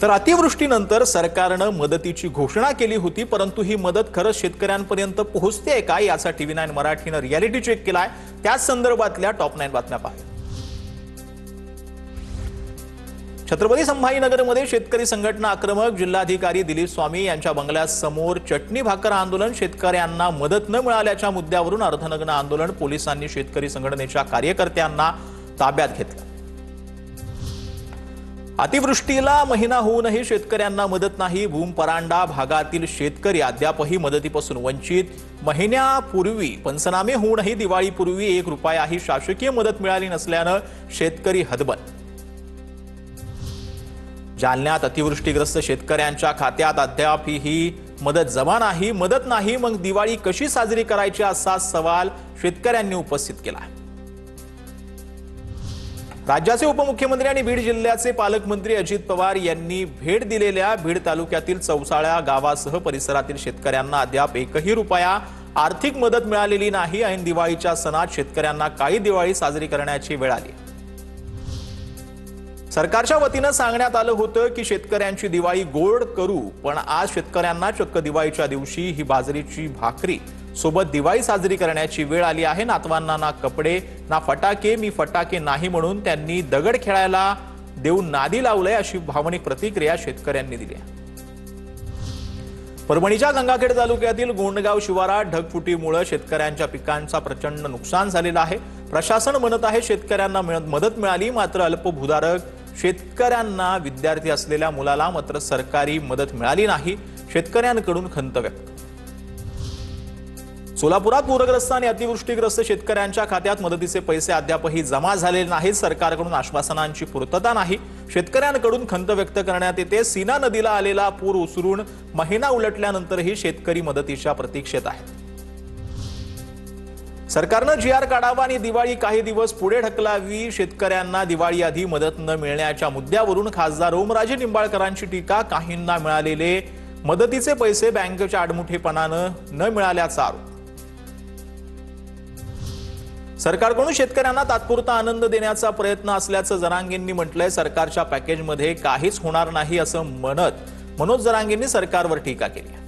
तर अतिवृष्टीनंतर सरकारने मदतीची घोषणा केली होती, परंतु ही मदत खरंच शेतकऱ्यांपर्यंत पोहोचते का याचा TV9 मराठीने रियालिटी चेक केलाय। त्याच संदर्भातल्या टॉप 9 बातम्या पाहूया। छत्रपती संभाजीनगरमध्ये शेतकरी संघटना आक्रमक, जिल्हाधिकारी दिलीप स्वामी यांच्या बंगल्यासमोर चटणी भाकर आंदोलन, शेतकऱ्यांना मदत न मिळाल्याच्या मुद्द्यावरून अर्धनग्न आंदोलन, पोलिसांनी शेतकरी संघटनेच्या कार्यकर्त्यांना ताब्यात घेतलं। अतिवृष्टीला महिना होऊनही शेतकऱ्यांना मदत नाही, भूम परांडा भागातील शेतकरी अद्यापही मदतीपासून वंचित। महिन्यापूर्वी पंचनामे होऊनही दिवाळीपूर्वी 1 रुपयाही शासकीय मदत मिळाली नसल्याने शेतकरी हतबल। जालन्यात अतिवृष्टीग्रस्त शेतकऱ्यांच्या खात्यात अद्यापही मदत जमा नाही। मदत नाही मग दिवाळी कशी साजरी करायची असा सवाल शेतकऱ्यांनी उपस्थित केला। राज्याचे उपमुख्यमंत्री आणि बीड जिल्ह्याचे पालकमंत्री अजित पवार यांनी भेट दिलेल्या बीड तालुक्यातील चौसाळा गावासह परिसरातील शेतकऱ्यांना अद्याप 1ही रुपया आर्थिक मदत मिळालेली नाही। ऐन दिवाळीच्या सणात शेतकऱ्यांना काही दिवाळी साजरी करण्याची वेळ आली। सरकारच्या वतीने सांगण्यात आलं होतं की शेतकऱ्यांची दिवाळी गोड करू, पण आज शेतकऱ्यांना चक्क दिवाळीच्या दिवशी ही बाजरीची भाकरी सोबत दिवाळी साजरी करण्याची वेळ आली आहे। नातवांना ना कपडे ना फटाके, मी फटाके नाही म्हणून त्यांनी दगड खेळायला देऊन नादी लावलंय, अशी भावनिक प्रतिक्रिया शेतकऱ्यांनी दिली आहे। परभणीच्या गंगाखेड तालुक्यातील गोंडगाव शिवारात ढगफुटीमुळे शेतकऱ्यांच्या पिकांचा प्रचंड नुकसान झालेलं आहे। प्रशासन म्हणत आहे शेतकऱ्यांना मदत मिळाली, मात्र अल्पभूधारक शेतकऱ्यांना विद्यार्थी असलेल्या मुलाला मात्र सरकारी मदत मिळाली नाही। शेतकऱ्यांकडून खंत व्यक्त। सोलापुरात पूरग्रस्त आणि अतिवृष्टीग्रस्त शेतकऱ्यांच्या खात्यात मदतीचे पैसे अद्यापही जमा झालेले नाहीत। सरकारकडून आश्वासनांची पूर्तता नाही। शेतकऱ्यांकडून खंत व्यक्त करण्यात येते। सीना नदीला आलेला पूर ओसरून महिना उलटल्यानंतरही शेतकरी मदतीच्या प्रतीक्षेत आहेत। सरकारने GR काढावा आणि दिवाळी काही दिवस पुढे ढकलावी। शेतकऱ्यांना दिवाळी आधी मदत न मिळण्याच्या मुद्द्यावरून खासदार ओमराजे निंबाळकरांची टीका। काहींना मिळालेले मदतीचे पैसे बँकेच्या आडमुठेपणाने न मिळाल्याचा आरोप। सरकारकडून शेतकऱ्यांना तात्पुरता आनंद देण्याचा प्रयत्न असल्याचं जरांगेंनी म्हटलंय। सरकारच्या पॅकेजमध्ये काहीच होणार नाही असं म्हणत मनोज जरांगेंनी सरकारवर टीका केली।